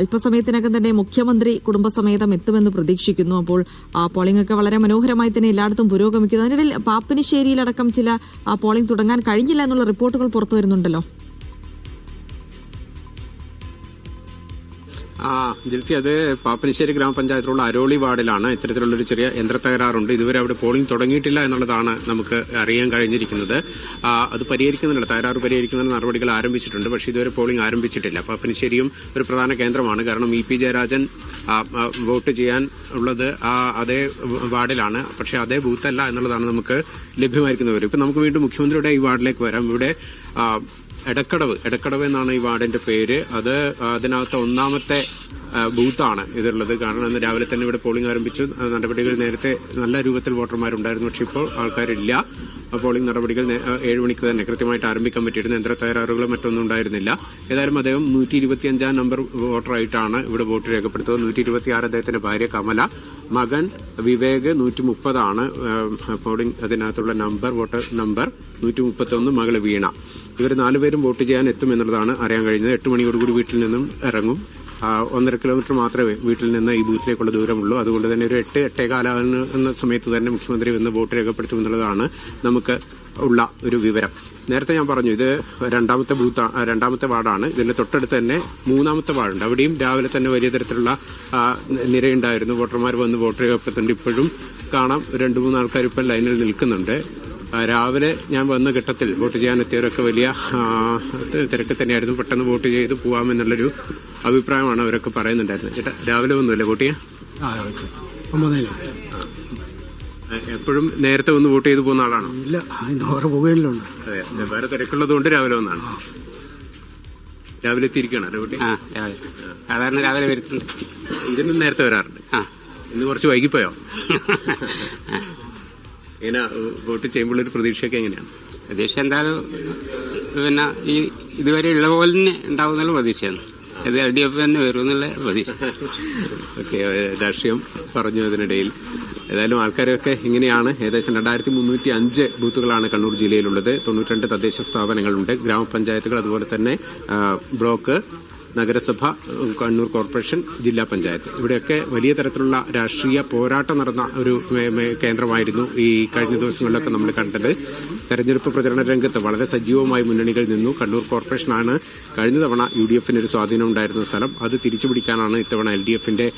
അല്പസമയത്തിനകം തന്നെ മുഖ്യമന്ത്രി കുടുംബസമേതം എത്തുമെന്ന് പ്രതീക്ഷിക്കുന്നു. അപ്പോൾ പോളിംഗ് ഒക്കെ വളരെ മനോഹരമായി തന്നെ എല്ലായിടത്തും പുരോഗമിക്കുന്നു. അതിനിടയിൽ പാപ്പിനിശ്ശേരിയിലടക്കം ചില പോളിംഗ് തുടങ്ങാൻ കഴിഞ്ഞില്ല എന്നുള്ള റിപ്പോർട്ടുകൾ പുറത്തു വരുന്നുണ്ടല്ലോ. ജിൽസി, അത് പാപ്പിനിശ്ശേരി ഗ്രാമപഞ്ചായത്തിലുള്ള അരോളി വാർഡിലാണ് ഇത്തരത്തിലുള്ളൊരു ചെറിയ യന്ത്രത്തകരാറുണ്ട്. ഇതുവരെ അവിടെ പോളിംഗ് തുടങ്ങിയിട്ടില്ല എന്നുള്ളതാണ് നമുക്ക് അറിയാൻ കഴിഞ്ഞിരിക്കുന്നത്. അത് പരിഹരിക്കുന്നില്ല, തകരാറ് പരിഹരിക്കുന്നതിന് നടപടികൾ ആരംഭിച്ചിട്ടുണ്ട്. പക്ഷേ ഇതുവരെ പോളിംഗ് ആരംഭിച്ചിട്ടില്ല. പാപ്പിനിശ്ശേരിയും ഒരു പ്രധാന കേന്ദ്രമാണ്. കാരണം ഇ പി ജയരാജൻ വോട്ട് ചെയ്യാൻ ഉള്ളത് അതേ വാർഡിലാണ്. പക്ഷേ അതേ ബൂത്തല്ല എന്നുള്ളതാണ് നമുക്ക് ലഭ്യമായിരിക്കുന്ന വിവരം. ഇപ്പം നമുക്ക് വീണ്ടും മുഖ്യമന്ത്രിയുടെ ഈ വാർഡിലേക്ക് വരാം. ഇവിടെ എടക്കടവ് എന്നാണ് ഈ വാർഡിന്റെ പേര്. അതിനകത്ത് ഒന്നാമത്തെ ബൂത്താണ് ഇതുള്ളത്. കാരണം ഇന്ന് രാവിലെ തന്നെ ഇവിടെ പോളിംഗ് ആരംഭിച്ചു. നടപടികൾ നേരത്തെ നല്ല രൂപത്തിൽ വോട്ടർമാരുണ്ടായിരുന്നു. പക്ഷേ ഇപ്പോൾ ആൾക്കാരില്ല. പോളിംഗ് നടപടികൾ 7 മണിക്ക് തന്നെ കൃത്യമായിട്ട് ആരംഭിക്കാൻ പറ്റിയിരുന്നു. യന്ത്ര തകരാറുകളോ മറ്റൊന്നും ഉണ്ടായിരുന്നില്ല. ഏതായാലും അദ്ദേഹം 125 നമ്പർ വോട്ടറായിട്ടാണ് ഇവിടെ വോട്ട് രേഖപ്പെടുത്തുന്നത്. 126 അദ്ദേഹത്തിന്റെ ഭാര്യ കമല, മകൻ വിവേക് 130 പോളിംഗ് അതിനകത്തുള്ള വോട്ടർ നമ്പർ 131, മകള് വീണ. ഇവർ 4 പേരും വോട്ട് ചെയ്യാൻ എത്തും എന്നുള്ളതാണ് അറിയാൻ കഴിഞ്ഞത്. 8 മണിയോടുകൂടി വീട്ടിൽ നിന്നും ഇറങ്ങും. 1.5 കിലോമീറ്റർ മാത്രമേ വീട്ടിൽ നിന്ന് ഈ ബൂത്തിലേക്കുള്ള ദൂരമുള്ളൂ. അതുകൊണ്ട് തന്നെ ഒരു 8-8:15 എന്ന സമയത്ത് തന്നെ മുഖ്യമന്ത്രി വന്ന് വോട്ട് രേഖപ്പെടുത്തും എന്നുള്ളതാണ് നമുക്ക് ഉള്ള ഒരു വിവരം. നേരത്തെ ഞാൻ പറഞ്ഞു, ഇത് രണ്ടാമത്തെ വാർഡാണ്. ഇതിന്റെ തൊട്ടടുത്ത് തന്നെ 3ാമത്തെ വാർഡുണ്ട്. അവിടെയും രാവിലെ തന്നെ വലിയ തരത്തിലുള്ള നിരയുണ്ടായിരുന്നു. വോട്ടർമാർ വന്ന് വോട്ട് രേഖപ്പെടുത്തുന്നുണ്ട്. ഇപ്പോഴും കാണാം 2-3 ആൾക്കാർ ഇപ്പോൾ ലൈനിൽ നിൽക്കുന്നുണ്ട്. രാവിലെ ഞാൻ വന്ന ഘട്ടത്തിൽ വോട്ട് ചെയ്യാനെത്തിയവരൊക്കെ വലിയ തിരക്ക് തന്നെയായിരുന്നു. പെട്ടെന്ന് വോട്ട് ചെയ്ത് പോവാമെന്നുള്ളൊരു അഭിപ്രായമാണ് അവരൊക്കെ പറയുന്നുണ്ടായിരുന്നത്. ചേട്ടാ, രാവിലെ വന്നുമല്ലേ വോട്ട് ചെയ്യാൻ? എപ്പോഴും നേരത്തെ വന്ന് വോട്ട് ചെയ്ത് പോകുന്ന ആളാണോ? ഇല്ല, പോകുകയല്ലോ. അതെ, വേറെ തിരക്കുള്ളത് കൊണ്ട് രാവിലെ വന്നാണ്. രാവിലെ എത്തിയിരിക്കുകയാണ് വോട്ട്? സാധാരണ രാവിലെ വരുത്തുന്നുണ്ട്. ഇതിനും നേരത്തെ വരാറുണ്ട്. ഇന്ന് കുറച്ച് വൈകിപ്പോയോ? ഇങ്ങനെ വോട്ട് ചെയ്യുമ്പോഴൊരു പ്രതീക്ഷയൊക്കെ എങ്ങനെയാണ്? പ്രതീക്ഷ എന്തായാലും പിന്നെ ഈ ഇതുവരെ ഉള്ള പോലെ തന്നെ ഉണ്ടാവുന്നുള്ള പ്രതീക്ഷയാണ്. ഇത് LDF തന്നെ വരും എന്നുള്ള പ്രതീക്ഷ. ഓക്കെ, രാഷ്ട്രീയം പറഞ്ഞു അതിനിടയിൽ. ഏതായാലും ആൾക്കാരൊക്കെ ഇങ്ങനെയാണ്. ഏകദേശം 2305 ബൂത്തുകളാണ് കണ്ണൂർ ജില്ലയിലുള്ളത്. 92 തദ്ദേശ സ്ഥാപനങ്ങളുണ്ട്, ഗ്രാമപഞ്ചായത്തുകൾ, അതുപോലെ തന്നെ ബ്ലോക്ക്, നഗരസഭ, കണ്ണൂർ കോർപ്പറേഷൻ, ജില്ലാ പഞ്ചായത്ത്. ഇവിടെയൊക്കെ വലിയ തരത്തിലുള്ള രാഷ്ട്രീയ പോരാട്ടം നടന്ന ഒരു കേന്ദ്രമായിരുന്നു ഈ കഴിഞ്ഞ ദിവസങ്ങളിലൊക്കെ നമ്മൾ കണ്ടത്. തെരഞ്ഞെടുപ്പ് പ്രചരണ രംഗത്ത് വളരെ സജീവമായി മുന്നണികൾ നിന്നു. കണ്ണൂർ കോർപ്പറേഷനാണ് കഴിഞ്ഞ തവണ UDF ഒരു സ്വാധീനം ഉണ്ടായിരുന്ന സ്ഥലം. അത് തിരിച്ചുപിടിക്കാനാണ് ഇത്തവണ LDFന്റെ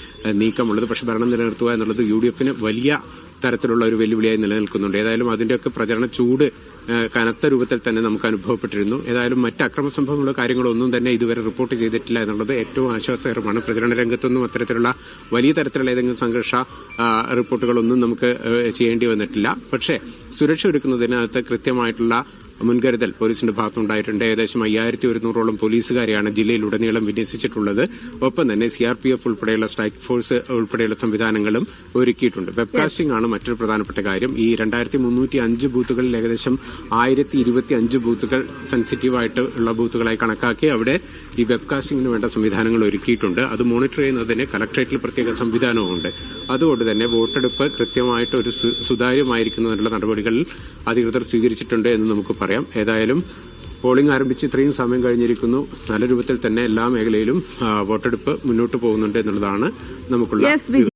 നീക്കമുള്ളത്. പക്ഷെ ഭരണം നിലനിർത്തുക എന്നുള്ളത് UDF വലിയ തരത്തിലുള്ള ഒരു വെല്ലുവിളിയായി നിലനിൽക്കുന്നുണ്ട്. ഏതായാലും അതിന്റെയൊക്കെ പ്രചരണ ചൂട് കനത്ത രൂപത്തിൽ തന്നെ നമുക്ക് അനുഭവപ്പെട്ടിരുന്നു. ഏതായാലും മറ്റ് അക്രമ സംഭവങ്ങളോ കാര്യങ്ങളോ ഒന്നും തന്നെ ഇതുവരെ റിപ്പോർട്ട് ചെയ്തിട്ടില്ല എന്നുള്ളത് ഏറ്റവും ആശ്വാസകരമാണ്. പ്രചരണ രംഗത്തൊന്നും അത്തരത്തിലുള്ള വലിയ തരത്തിലുള്ള ഏതെങ്കിലും സംഘർഷ റിപ്പോർട്ടുകളൊന്നും നമുക്ക് ചെയ്യേണ്ടി വന്നിട്ടില്ല. പക്ഷേ സുരക്ഷ ഒരുക്കുന്നതിനകത്ത് കൃത്യമായിട്ടുള്ള മുൻകരുതൽ പോലീസിന്റെ ഭാഗത്തുണ്ടായിട്ടുണ്ട്. ഏകദേശം 5100ഓളം പോലീസുകാരെയാണ് ജില്ലയിലുടനീളം വിന്യസിച്ചിട്ടുള്ളത്. ഒപ്പം തന്നെ CRPF ഉൾപ്പെടെയുള്ള സ്ട്രൈക്ക് ഫോഴ്സ് ഉൾപ്പെടെയുള്ള സംവിധാനങ്ങളും ഒരുക്കിയിട്ടുണ്ട്. വെബ്കാസ്റ്റിംഗ് ആണ് മറ്റൊരു പ്രധാനപ്പെട്ട കാര്യം. ഈ 2305 ബൂത്തുകളിൽ ഏകദേശം 1025 ബൂത്തുകൾ സെൻസിറ്റീവായിട്ട് ഉള്ള ബൂത്തുകളായി കണക്കാക്കി അവിടെ ഈ വെബ്കാസ്റ്റിംഗിന് വേണ്ട സംവിധാനങ്ങൾ ഒരുക്കിയിട്ടുണ്ട്. അത് മോണിറ്റർ ചെയ്യുന്നതിന് കലക്ടറേറ്റിൽ പ്രത്യേക സംവിധാനവുമുണ്ട്. അതുകൊണ്ട് തന്നെ വോട്ടെടുപ്പ് കൃത്യമായിട്ട് ഒരു സുതാര്യമായിരിക്കുന്നതിനുള്ള നടപടികൾ അധികൃതർ സ്വീകരിച്ചിട്ടുണ്ട് എന്ന് നമുക്ക് പറയാം. ഏതായാലും പോളിംഗ് ആരംഭിച്ച് ഇത്രയും സമയം കഴിഞ്ഞിരിക്കുന്നു. നല്ല രൂപത്തിൽ തന്നെ എല്ലാ മേഖലയിലും വോട്ടെടുപ്പ് മുന്നോട്ട് പോകുന്നുണ്ട് എന്നുള്ളതാണ് നമുക്കുള്ള